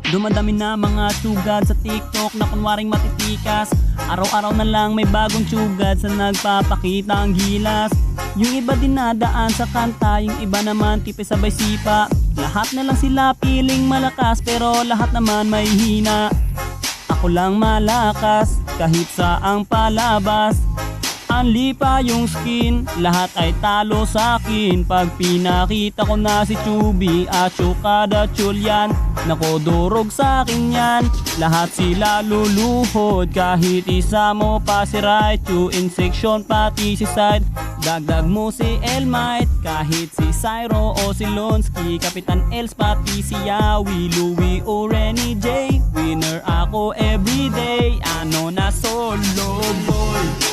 Dumadami na mga tsugad sa TikTok na kunwaring matitikas. Araw-araw na lang may bagong tsugad sa nagpapakita ang gilas. Yung iba dinadaan sa kanta, yung iba naman tipis sabay sipa. Lahat na lang sila piling malakas pero lahat naman may hina. Ako lang malakas kahit saang palabas. Anli pa yung skin, lahat ay talo sa akin. Pag pinakita ko na si Chubby at Chukada Chulyan, nako durog sa akin yan. Lahat sila luluhod, kahit isa mo pa si Raichu, in section pati si Side. Dagdag mo si Elmite, kahit si Cyro o si Lonsky, Kapitan Els pati si Yawi, Louie o Renny J. Winner ako everyday, ano na solo boy.